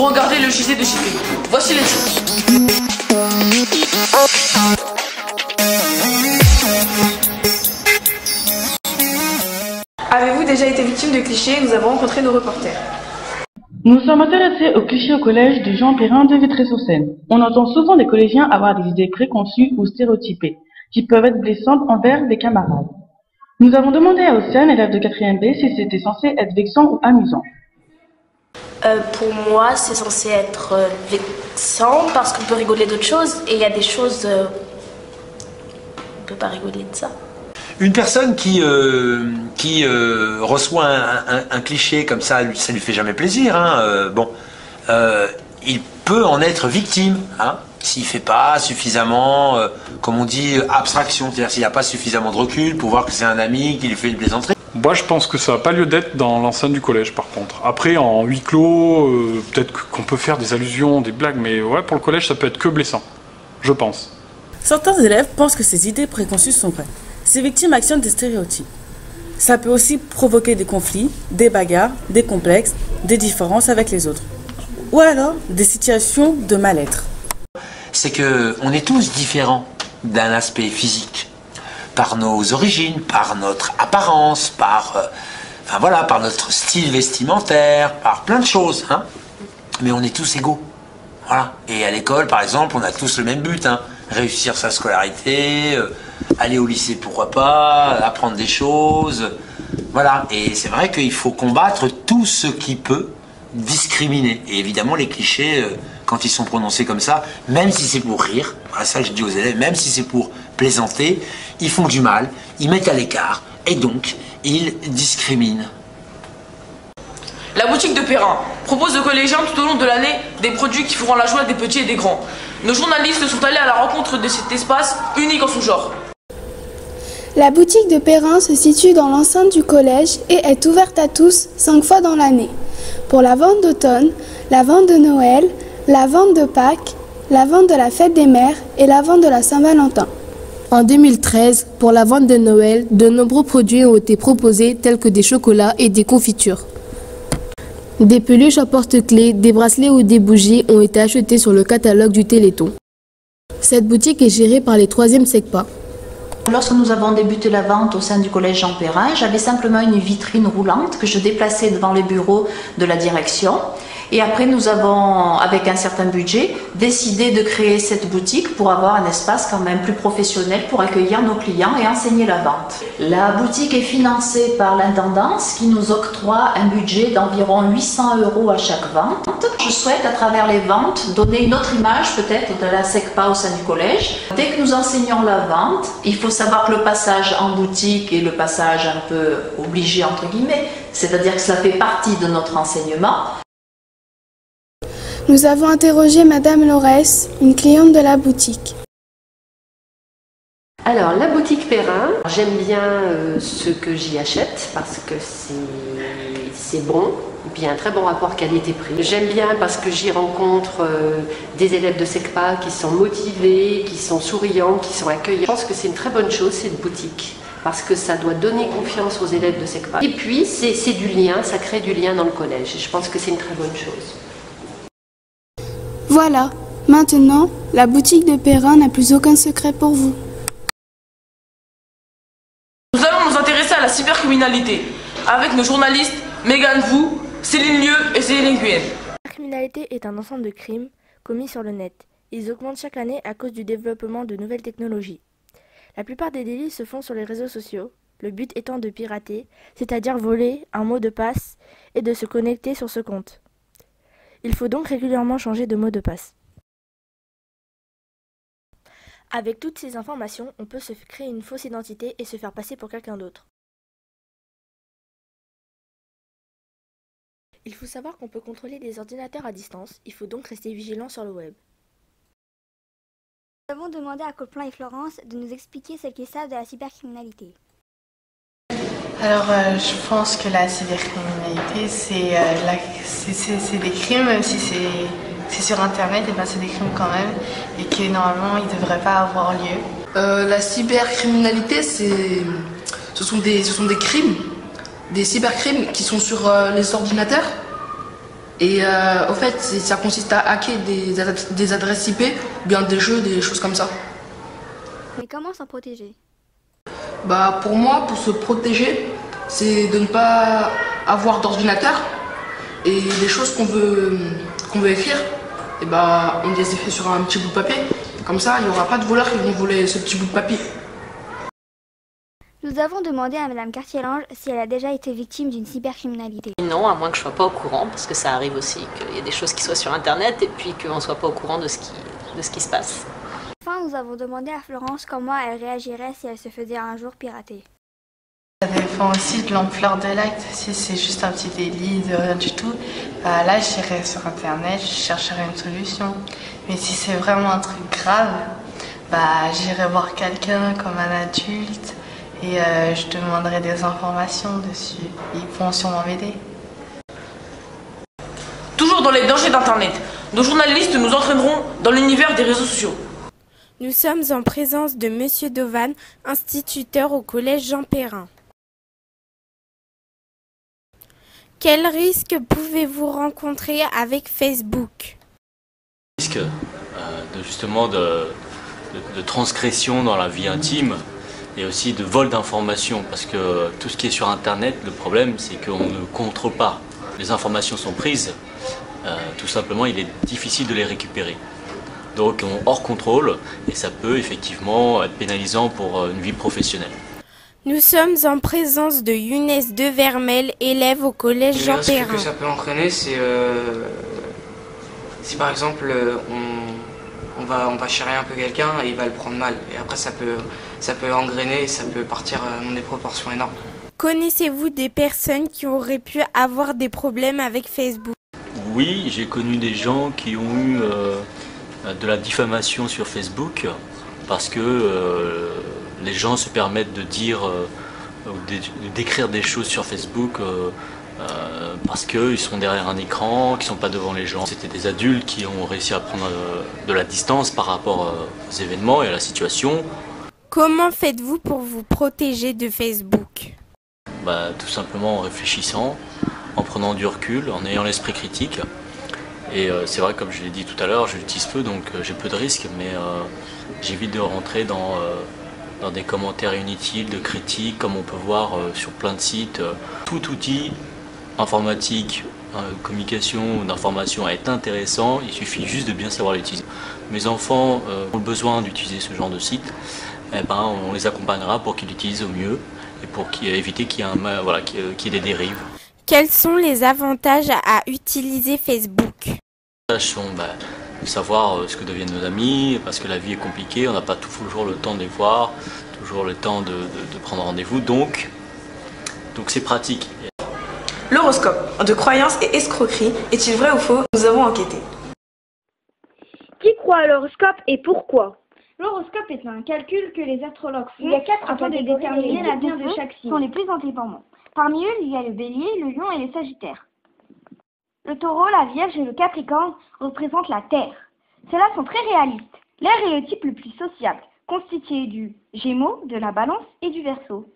Vous regardez le JT de JP. Voici les titres. Avez-vous déjà été victime de clichés? Nous avons rencontré nos reporters. Nous sommes intéressés aux clichés au collège du Jean Perrin de Vitry-sur-Seine. On entend souvent des collégiens avoir des idées préconçues ou stéréotypées, qui peuvent être blessantes envers les camarades. Nous avons demandé à Océane, élève de 4e B, si c'était censé être vexant ou amusant. Pour moi, c'est censé être vexant parce qu'on peut rigoler d'autres choses et il y a des choses... on peut pas rigoler de ça. Une personne qui reçoit un cliché comme ça lui fait jamais plaisir. Hein. Il peut en être victime hein, s'il fait pas suffisamment, comme on dit, abstraction. C'est-à-dire s'il n'a pas suffisamment de recul pour voir que c'est un ami qui lui fait une plaisanterie. Moi, je pense que ça n'a pas lieu d'être dans l'enceinte du collège, par contre. Après, en huis clos, peut-être qu'on peut faire des allusions, des blagues, mais ouais, pour le collège, ça peut être que blessant, je pense. Certains élèves pensent que ces idées préconçues sont vraies. Ces victimes actionnent des stéréotypes. Ça peut aussi provoquer des conflits, des bagarres, des complexes, des différences avec les autres. Ou alors des situations de mal-être. C'est qu'on est tous différents d'un aspect physique. Par nos origines, par notre apparence, par notre style vestimentaire, par plein de choses. Hein. Mais on est tous égaux. Voilà. Et à l'école, par exemple, on a tous le même but. Hein. Réussir sa scolarité, aller au lycée, pourquoi pas, apprendre des choses. Voilà. Et c'est vrai qu'il faut combattre tout ce qui peut discriminer. Et évidemment, les clichés, quand ils sont prononcés comme ça, même si c'est pour rire, voilà ça que je dis aux élèves, même si c'est pour plaisanter, ils font du mal, ils mettent à l'écart, et donc, ils discriminent. La boutique de Perrin propose aux collégiens tout au long de l'année des produits qui feront la joie des petits et des grands. Nos journalistes sont allés à la rencontre de cet espace unique en son genre. La boutique de Perrin se situe dans l'enceinte du collège et est ouverte à tous 5 fois dans l'année. Pour la vente d'automne, la vente de Noël, la vente de Pâques, la vente de la fête des mères et la vente de la Saint-Valentin. En 2013, pour la vente de Noël, de nombreux produits ont été proposés tels que des chocolats et des confitures. Des peluches à porte-clés, des bracelets ou des bougies ont été achetés sur le catalogue du Téléthon. Cette boutique est gérée par les 3e SECPA. Lorsque nous avons débuté la vente au sein du collège Jean Perrin, j'avais simplement une vitrine roulante que je déplaçais devant les bureaux de la direction. Et après, nous avons, avec un certain budget, décidé de créer cette boutique pour avoir un espace quand même plus professionnel pour accueillir nos clients et enseigner la vente. La boutique est financée par l'intendance qui nous octroie un budget d'environ 800 € à chaque vente. Je souhaite, à travers les ventes, donner une autre image peut-être de la SECPA au sein du collège. Dès que nous enseignons la vente, il faut savoir que le passage en boutique est le passage un peu obligé entre guillemets, c'est-à-dire que cela fait partie de notre enseignement. Nous avons interrogé Madame Laurès, une cliente de la boutique. Alors, la boutique Perrin, j'aime bien ce que j'y achète parce que c'est bon, et puis il y a un très bon rapport qualité-prix. J'aime bien parce que j'y rencontre des élèves de SECPA qui sont motivés, qui sont souriants, qui sont accueillants. Je pense que c'est une très bonne chose, cette boutique, parce que ça doit donner confiance aux élèves de SECPA. Et puis, c'est du lien, ça crée du lien dans le collège, et je pense que c'est une très bonne chose. Voilà, maintenant, la boutique de Perrin n'a plus aucun secret pour vous. Nous allons nous intéresser à la cybercriminalité avec nos journalistes Mégane Vous, Céline Lieu et Céline Nguyen. La criminalité est un ensemble de crimes commis sur le net. Ils augmentent chaque année à cause du développement de nouvelles technologies. La plupart des délits se font sur les réseaux sociaux, le but étant de pirater, c'est-à-dire voler un mot de passe et de se connecter sur ce compte. Il faut donc régulièrement changer de mot de passe. Avec toutes ces informations, on peut se créer une fausse identité et se faire passer pour quelqu'un d'autre. Il faut savoir qu'on peut contrôler des ordinateurs à distance, il faut donc rester vigilant sur le web. Nous avons demandé à Copain et Florence de nous expliquer ce qu'ils savent de la cybercriminalité. Alors, je pense que la cybercriminalité, c'est des crimes, même si c'est sur Internet, et ben c'est des crimes quand même, et que normalement, ils ne devraient pas avoir lieu. La cybercriminalité, ce sont des crimes, des cybercrimes qui sont sur les ordinateurs. Et au fait, ça consiste à hacker des adresses IP, bien des jeux, des choses comme ça. Mais comment s'en protéger? Bah, pour moi, pour se protéger, c'est de ne pas avoir d'ordinateur et les choses qu'on veut écrire, et bah, on les écrit sur un petit bout de papier. Comme ça, il n'y aura pas de voleurs qui vont voler ce petit bout de papier. Nous avons demandé à Madame Cartier-Lange si elle a déjà été victime d'une cybercriminalité. Non, à moins que je ne sois pas au courant, parce que ça arrive aussi qu'il y ait des choses qui soient sur Internet et puis qu'on ne soit pas au courant de ce qui se passe. Enfin, nous avons demandé à Florence comment elle réagirait si elle se faisait un jour pirater. Ça dépend aussi de l'ampleur de l'acte. Si c'est juste un petit délit de rien du tout, bah là j'irai sur internet, je chercherai une solution. Mais si c'est vraiment un truc grave, bah j'irai voir quelqu'un comme un adulte et je demanderai des informations dessus. Ils pourront sûrement m'aider. Toujours dans les dangers d'Internet, nos journalistes nous entraîneront dans l'univers des réseaux sociaux. Nous sommes en présence de Monsieur Dovan, instituteur au collège Jean Perrin. Quels risques pouvez-vous rencontrer avec Facebook? Risque justement de transgression dans la vie intime et aussi de vol d'informations, parce que tout ce qui est sur Internet, le problème c'est qu'on ne contrôle pas. Les informations sont prises, tout simplement il est difficile de les récupérer. Donc hors contrôle et ça peut effectivement être pénalisant pour une vie professionnelle. Nous sommes en présence de Younes de Vermel, élève au collège Jean Perrin. Ce que ça peut entraîner, c'est si par exemple on va charrier un peu quelqu'un et il va le prendre mal. Et après ça peut engrainer et ça peut partir dans des proportions énormes. Connaissez-vous des personnes qui auraient pu avoir des problèmes avec Facebook? Oui, j'ai connu des gens qui ont eu de la diffamation sur Facebook parce que les gens se permettent de dire ou d'écrire des choses sur Facebook parce qu'ils sont derrière un écran, qu'ils ne sont pas devant les gens. C'était des adultes qui ont réussi à prendre de la distance par rapport aux événements et à la situation. Comment faites-vous pour vous protéger de Facebook? Tout simplement en réfléchissant, en prenant du recul, en ayant l'esprit critique. Et c'est vrai, comme je l'ai dit tout à l'heure, je l'utilise peu, donc j'ai peu de risques, mais j'évite de rentrer dans des commentaires inutiles, de critiques, comme on peut voir sur plein de sites. Tout outil informatique, communication ou d'information est intéressant, il suffit juste de bien savoir l'utiliser. Mes enfants ont besoin d'utiliser ce genre de site, on les accompagnera pour qu'ils l'utilisent au mieux et pour éviter qu'il y ait des dérives. Quels sont les avantages à utiliser Facebook? Les avantages sont de savoir ce que deviennent nos amis, parce que la vie est compliquée, on n'a pas toujours le temps de les voir, toujours le temps de prendre rendez-vous, donc c'est pratique. L'horoscope, de croyances et escroquerie, est-il vrai ou faux? Nous avons enquêté. Qui croit à l'horoscope et pourquoi? L'horoscope est un calcul que les astrologues font. Il y a 4 afin de déterminer l'avenir de chaque signe. Sont les plus indépendants. Parmi eux, il y a le bélier, le lion et les sagittaires. Le taureau, la vierge et le capricorne représentent la terre. Ceux-là sont très réalistes. L'air est le type le plus sociable, constitué du gémeaux, de la balance et du verseau.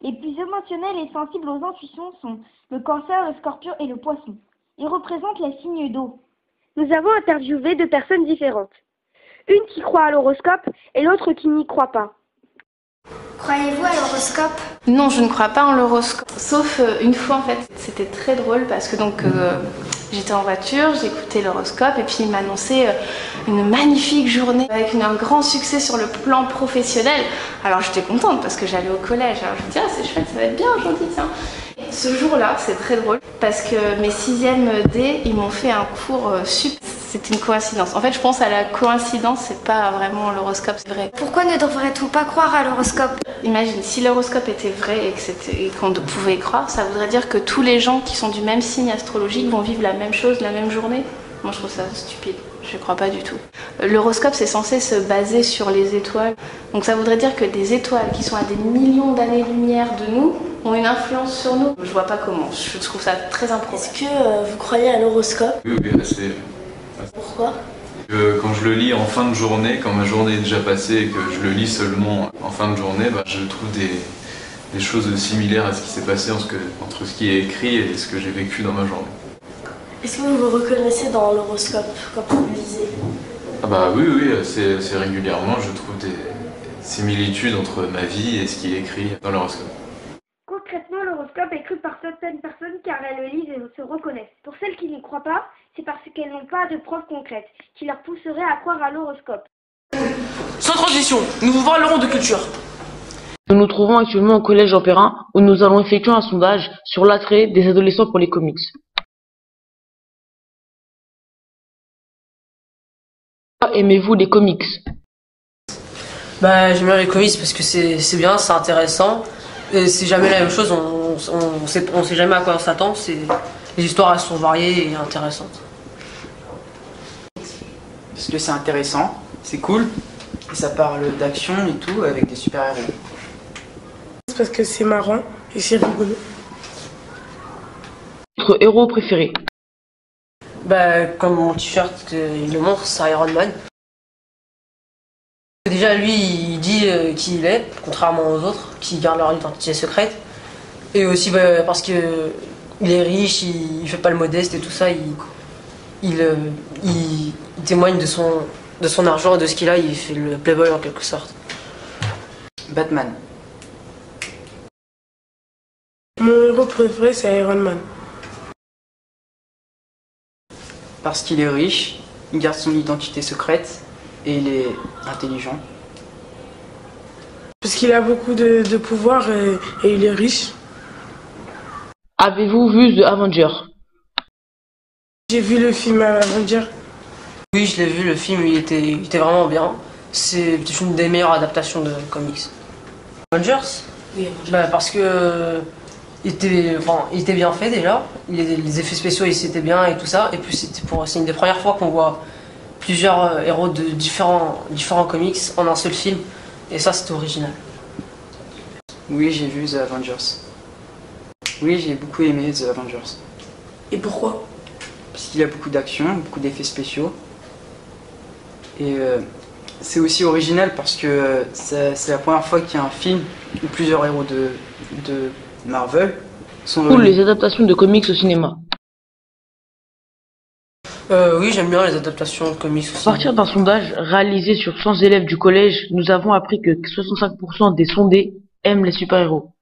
Les plus émotionnels et sensibles aux intuitions sont le cancer, le scorpion et le poisson. Ils représentent les signes d'eau. Nous avons interviewé 2 personnes différentes. Une qui croit à l'horoscope et l'autre qui n'y croit pas. Croyez-vous à l'horoscope? Non, je ne crois pas en l'horoscope. Sauf une fois en fait, c'était très drôle parce que j'étais en voiture, j'écoutais l'horoscope et puis il m'annonçait une magnifique journée avec un grand succès sur le plan professionnel. Alors j'étais contente parce que j'allais au collège. Alors je me disais, c'est chouette, ça va être bien aujourd'hui, tiens. Ce jour-là, c'est très drôle parce que mes 6e D, ils m'ont fait un cours super. C'est une coïncidence. En fait, je pense à la coïncidence, c'est pas vraiment l'horoscope, c'est vrai. Pourquoi ne devrait-on pas croire à l'horoscope? Imagine, si l'horoscope était vrai et qu'on pouvait y croire, ça voudrait dire que tous les gens qui sont du même signe astrologique vont vivre la même chose, la même journée. Moi, je trouve ça stupide. Je crois pas du tout. L'horoscope, c'est censé se baser sur les étoiles. Donc ça voudrait dire que des étoiles qui sont à des millions d'années-lumière de nous ont une influence sur nous. Je vois pas comment. Je trouve ça très improbable. Est-ce que vous croyez à l'horoscope? Oui, assez. Pourquoi? Quand je le lis en fin de journée, quand ma journée est déjà passée et que je le lis seulement en fin de journée, je trouve des choses similaires à ce qui s'est passé entre ce qui est écrit et ce que j'ai vécu dans ma journée. Est-ce que vous vous reconnaissez dans l'horoscope quand vous le lisez? Ah bah oui, c'est régulièrement, je trouve des similitudes entre ma vie et ce qui est écrit dans l'horoscope. Concrètement, l'horoscope est cru par certaines personnes car elles le lisent et se reconnaissent. Pour celles qui n'y croient pas, c'est parce qu'elles n'ont pas de preuves concrètes qui leur pousseraient à croire à l'horoscope. Sans transition, nous vous parlerons de culture. Nous nous trouvons actuellement au collège Jean Perrin où nous allons effectuer un sondage sur l'attrait des adolescents pour les comics. Aimez-vous les comics? Bah, j'aime bien les comics parce que c'est bien, c'est intéressant. Et c'est jamais la même chose, on sait jamais à quoi on s'attend. Les histoires elles sont variées et intéressantes. Parce que c'est intéressant, c'est cool, et ça parle d'action et tout avec des super-héros. C'est parce que c'est marrant et c'est rigolo. Votre héros préféré? Bah, comme mon t-shirt il le montre, c'est Iron Man. Déjà, lui, il dit qui il est, contrairement aux autres qui gardent leur identité secrète. Et aussi parce que il est riche, il fait pas le modeste et tout ça, il témoigne de son argent et de ce qu'il a, il fait le playboy en quelque sorte. Batman. Mon héros préféré, c'est Iron Man. Parce qu'il est riche, il garde son identité secrète et il est intelligent. Parce qu'il a beaucoup de pouvoir et il est riche. Avez-vous vu The Avengers? J'ai vu le film Avengers. Oui, je l'ai vu, le film il était vraiment bien. C'est une des meilleures adaptations de comics. Avengers? Oui, bah, parce que il était bien fait déjà. Les effets spéciaux ils étaient bien et tout ça. Et puis c'est une des premières fois qu'on voit plusieurs héros de différents comics en un seul film. Et ça c'était original. Oui, j'ai vu The Avengers. Oui, j'ai beaucoup aimé The Avengers. Et pourquoi? Parce qu'il y a beaucoup d'action, beaucoup d'effets spéciaux. Et c'est aussi original parce que c'est la première fois qu'il y a un film où plusieurs héros de Marvel sont... Ou les adaptations de comics au cinéma. Oui, j'aime bien les adaptations de comics aussi. À partir d'un sondage réalisé sur 100 élèves du collège, nous avons appris que 65% des sondés aiment les super-héros.